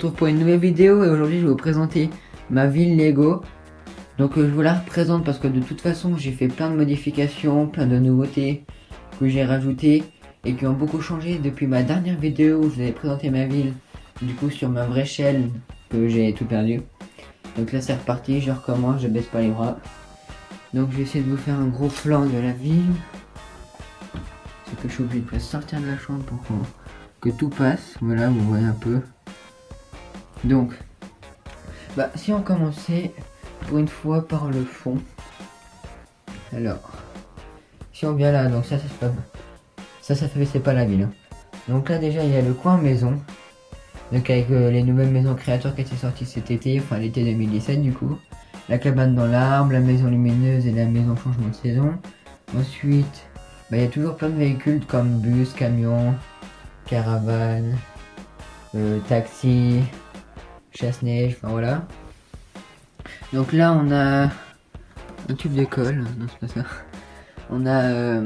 retrouve pour une nouvelle vidéo et aujourd'hui je vais vous présenter ma ville Lego. Donc je vous la représente parce que de toute façon j'ai fait plein de modifications, plein de nouveautés que j'ai rajoutées et qui ont beaucoup changé depuis ma dernière vidéo où je vous avais présenté ma ville, du coup sur ma vraie chaîne que j'ai tout perdu. Donc là c'est reparti, je recommence, je baisse pas les bras. Donc je vais essayer de vous faire un gros plan de la ville. C'est que je suis obligé de sortir de la chambre pour que tout passe. Voilà, vous voyez un peu. Donc, si on commençait pour une fois par le fond. Alors, si on vient là, donc ça c'est pas c'est pas la ville. Hein. Donc là déjà il y a le coin maison. Donc avec les nouvelles maisons créateurs qui étaient sorties cet été, enfin l'été 2017 du coup. La cabane dans l'arbre, la maison lumineuse et la maison changement de saison. Ensuite, il y a toujours plein de véhicules comme bus, camions, caravanes, taxi, chasse-neige, enfin voilà. Donc là on a un tube de colle, non c'est pas ça. On a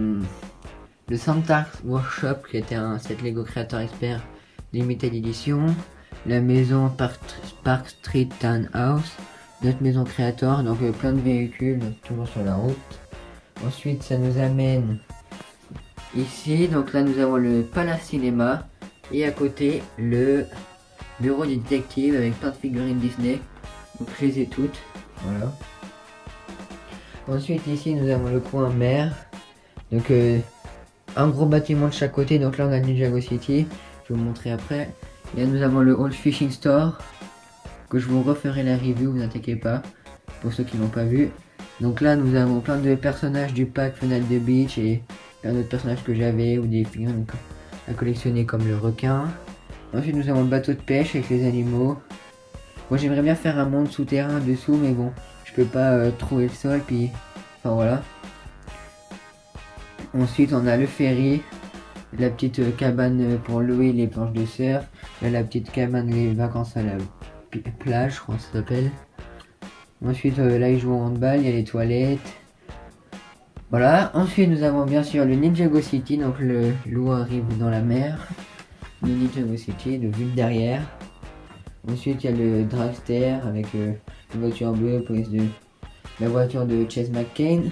le Santa Workshop qui était un set Lego Creator Expert Limited Edition. La maison Park Street Townhouse, notre maison créateur, donc plein de véhicules, toujours sur la route. Ensuite ça nous amène ici, donc là nous avons le Palace Cinéma et à côté le bureau du détective avec plein de figurines Disney, donc je les ai toutes, voilà. Ensuite ici nous avons le coin mer, donc un gros bâtiment de chaque côté, donc là on a Ninjago City, je vais vous montrer après. Et là nous avons le Old Fishing Store, que je vous referai la review, vous inquiétez pas, pour ceux qui n'ont pas vu. Donc là nous avons plein de personnages du pack Fenêtre de Beach et plein d'autres personnages que j'avais ou des figurines à collectionner comme le requin. Ensuite nous avons le bateau de pêche avec les animaux. Moi j'aimerais bien faire un monde souterrain dessous, mais bon, je peux pas trouver le sol, puis enfin voilà. Ensuite on a le ferry, la petite cabane pour louer les planches de surf, la petite cabane les vacances à la plage, je crois que ça s'appelle. Ensuite là ils jouent au handball, il y a les toilettes. Voilà, ensuite nous avons bien sûr le Ninjago City, donc l'eau arrive dans la mer. Le Ninjago City, de vue de derrière. Ensuite il y a le dragster avec la voiture bleue, la voiture de Chase McCain.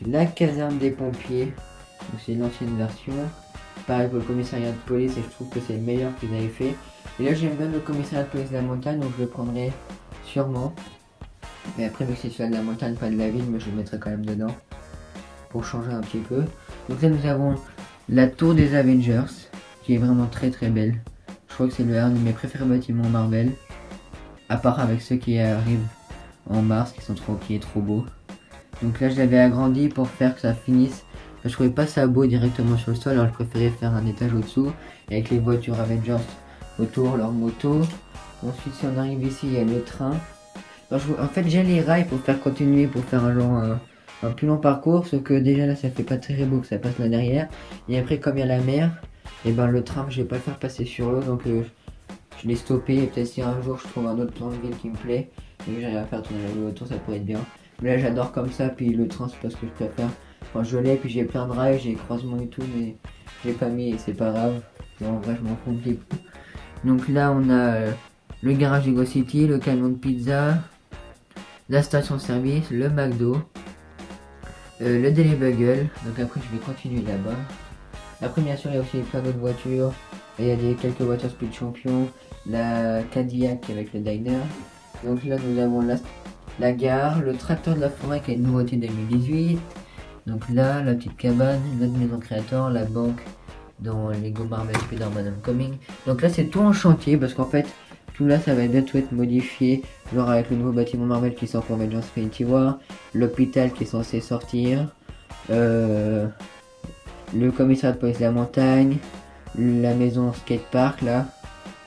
La caserne des pompiers, donc c'est l'ancienne version. Pareil pour le commissariat de police et je trouve que c'est le meilleur qu'ils avaient fait. Et là j'aime bien le commissariat de police de la montagne, donc je le prendrai sûrement. Mais après vu que c'est celui de la montagne, pas de la ville, mais je le mettrai quand même dedans. Pour changer un petit peu. Donc là nous avons la tour des Avengers, qui est vraiment très très belle. Je crois que c'est l'un de mes préférés bâtiments Marvel. À part avec ceux qui arrivent en mars, qui est trop beau. Donc là je l'avais agrandi pour faire que ça finisse. Je trouvais pas ça beau directement sur le sol, alors je préférais faire un étage au-dessous. Avec les voitures Avengers autour, leurs motos. Ensuite si on arrive ici, il y a le train. Alors, en fait j'ai les rails pour faire continuer, pour faire un plus long parcours. Sauf que déjà là ça fait pas très beau que ça passe là derrière. Et après comme il y a la mer, et le train je vais pas le faire passer sur l'eau. Donc je l'ai stoppé. Et peut-être si un jour je trouve un autre plan de ville qui me plaît et que j'arrive à faire tourner la autour, ça pourrait être bien. Mais là j'adore comme ça, puis le train c'est pas ce que je préfère. Enfin je l'ai, puis j'ai plein de rails, j'ai croisement et tout, mais j'ai pas mis et c'est pas grave. Et en vrai je m'en fous un petit peu. Donc là on a le garage Lego City, le camion de pizza, la station service, le McDo, le Daily Bugle. Donc après je vais continuer là-bas. Après bien sûr il y a aussi plein d'autres voitures. Il y a quelques voitures Speed Champion, la Cadillac avec le diner. Donc là nous avons la gare, le tracteur de la forêt qui est une nouveauté 2018. Donc là, la petite cabane, notre maison créateur, la banque dans Lego Marvel Spider-Man Homecoming. Donc là c'est tout en chantier parce qu'en fait tout là ça va bientôt être modifié. Genre avec le nouveau bâtiment Marvel qui sort pour Avengers Infinity War, l'hôpital qui est censé sortir, le commissariat de police de la montagne, la maison skatepark là.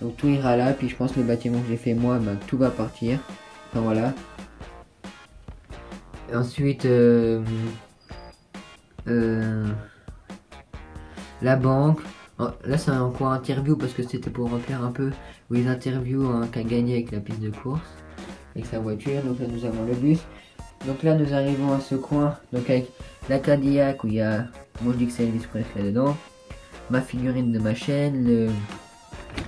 Donc tout ira là, puis je pense que le bâtiment que j'ai fait moi, tout va partir. Enfin voilà. Et ensuite la banque. Oh, là c'est un coin interview parce que c'était pour remplir un peu où ils interviewent un qui a gagné avec la piste de course avec sa voiture. Donc là nous avons le bus. Donc là nous arrivons à ce coin, donc avec la Cadillac où il y a, moi je dis que c'est Elvis Presley là dedans, ma figurine de ma chaîne,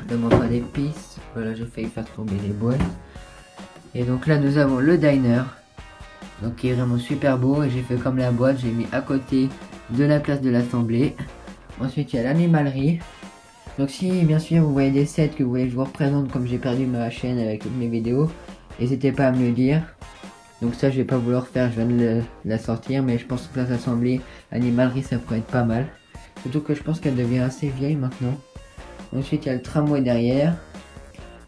le mandat d'épices. Voilà, j'ai failli faire tomber les boîtes. Et donc là, nous avons le diner. Donc qui est vraiment super beau. Et j'ai fait comme la boîte, j'ai mis à côté de la place de l'Assemblée. Ensuite, il y a l'animalerie. Donc si bien sûr vous voyez des sets que vous voulez que je vous représente comme j'ai perdu ma chaîne avec toutes mes vidéos, n'hésitez pas à me le dire. Donc ça je vais pas vous le refaire, je viens de la sortir, mais je pense que place assemblée, animalerie ça pourrait être pas mal. Surtout que je pense qu'elle devient assez vieille maintenant. Ensuite il y a le tramway derrière.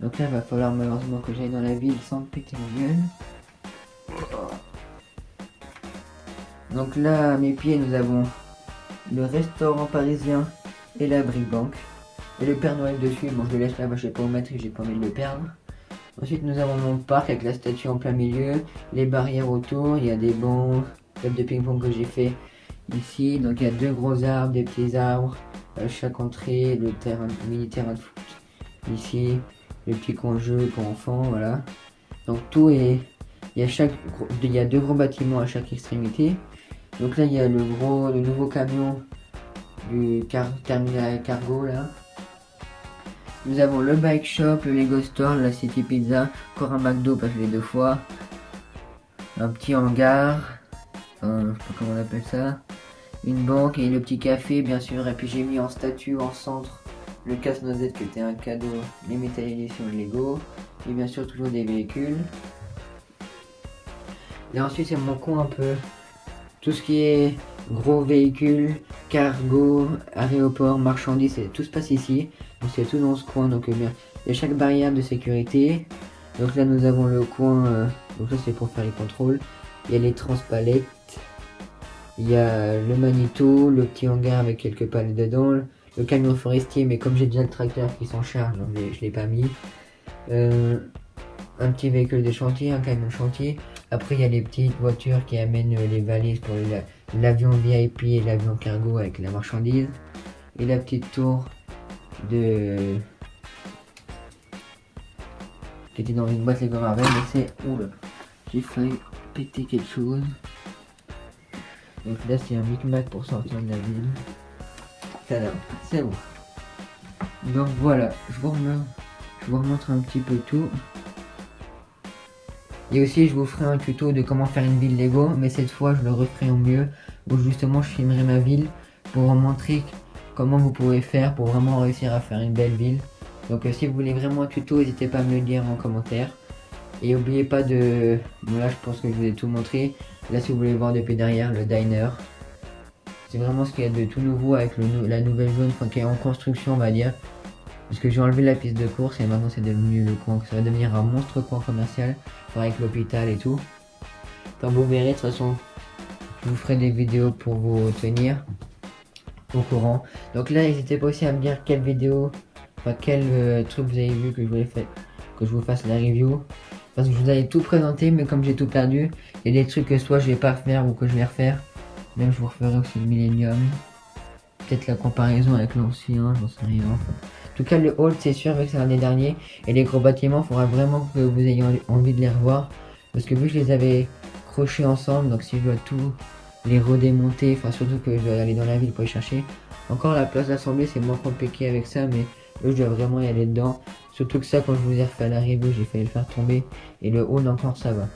Donc là il va falloir malheureusement que j'aille dans la ville sans me péter la gueule. Donc là à mes pieds nous avons le restaurant parisien et la Brick Bank. Et le Père Noël dessus, bon je le laisse là-bas, je sais pas où mettre, j'ai pas envie de le perdre. Ensuite nous avons mon parc avec la statue en plein milieu, les barrières autour, il y a des bancs, table de ping-pong que j'ai fait ici. Donc il y a 2 gros arbres, des petits arbres, chaque entrée, le terrain, mini terrain de foot ici, le petit coin jeu pour enfants, voilà. Donc tout est, il y a 2 gros bâtiments à chaque extrémité. Donc là il y a le nouveau camion du terminal cargo là. Nous avons le bike shop, le Lego store, la City Pizza, encore un McDo parce que je l'ai 2 fois. Un petit hangar, je sais pas comment on appelle ça. Une banque et le petit café bien sûr. Et puis j'ai mis en statue en centre le casse-noisette qui était un cadeau limited edition de Lego. Et bien sûr toujours des véhicules. Et ensuite c'est mon coin un peu. Tout ce qui est gros véhicules, cargo, aéroport, marchandises, tout se passe ici. Donc c'est tout dans ce coin, donc bien, il y a chaque barrière de sécurité. Donc là nous avons le coin, donc là c'est pour faire les contrôles. Il y a les transpalettes, il y a le magnéto, le petit hangar avec quelques palettes dedans, le camion forestier, mais comme j'ai déjà le tracteur qui s'en charge, donc je l'ai pas mis. Un petit véhicule de chantier, un camion de chantier. Après il y a les petites voitures qui amènent les valises pour l'avion VIP et l'avion cargo avec la marchandise. Et la petite tour de qui était dans une boîte Lego Marvel, mais c'est... Oula, j'ai failli péter quelque chose. Donc là c'est un micmac pour sortir de la ville. Tada, c'est bon. Donc voilà, je vous remontre un petit peu tout. Et aussi je vous ferai un tuto de comment faire une ville Lego, mais cette fois je le referai en mieux, où justement je filmerai ma ville pour vous montrer comment vous pouvez faire pour vraiment réussir à faire une belle ville. Donc si vous voulez vraiment un tuto, n'hésitez pas à me le dire en commentaire. Et n'oubliez pas de... Bon là je pense que je vous ai tout montré. Là si vous voulez voir depuis derrière le diner. C'est vraiment ce qu'il y a de tout nouveau avec la nouvelle zone, enfin, qui est en construction on va dire. Parce que j'ai enlevé la piste de course et maintenant c'est devenu le coin. Ça va devenir un monstre coin commercial. Avec l'hôpital et tout. Comme vous verrez de toute façon, je vous ferai des vidéos pour vous tenir au courant. Donc là n'hésitez pas aussi à me dire quelle vidéo, enfin quel truc vous avez vu que je vous fasse la review. Parce que je vous avais tout présenté, mais comme j'ai tout perdu, il y a des trucs que soit je vais pas refaire ou que je vais refaire. Même je vous referai aussi le Millennium. Peut-être la comparaison avec l'ancien, j'en sais rien. En tout cas le hall c'est sûr vu que c'est l'année dernière. Et les gros bâtiments, il faudra vraiment que vous ayez envie de les revoir. Parce que vu que je les avais crochés ensemble, donc si je dois tout les redémonter, enfin surtout que je dois aller dans la ville pour les chercher. Encore la place d'assemblée c'est moins compliqué avec ça, mais eux je dois vraiment y aller dedans. Surtout que ça quand je vous ai refait la review j'ai failli le faire tomber. Et le hall encore ça va.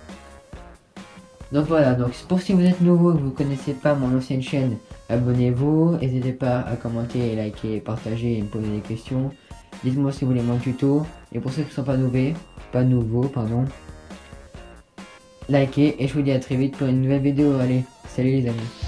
Donc voilà, donc pour si vous êtes nouveau et que vous ne connaissez pas mon ancienne chaîne, abonnez-vous, n'hésitez pas à commenter, liker, partager et me poser des questions. Dites-moi si vous voulez mon tuto. Et pour ceux qui ne sont pas nouveaux, likez et je vous dis à très vite pour une nouvelle vidéo. Allez, salut les amis.